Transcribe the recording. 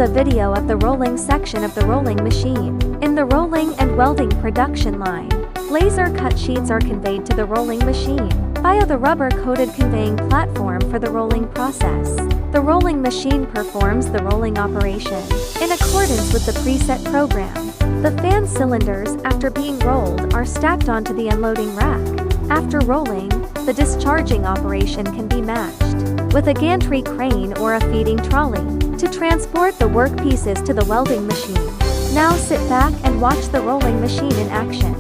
is a video of the rolling section of the rolling machine. In the rolling and welding production line, laser cut sheets are conveyed to the rolling machine via the rubber-coated conveying platform for the rolling process. The rolling machine performs the rolling operation in accordance with the preset program. The fan cylinders, after being rolled, are stacked onto the unloading rack. After rolling, the discharging operation can be matched with a gantry crane or a feeding trolley to transport the work pieces to the welding machine. Now sit back and watch the rolling machine in action.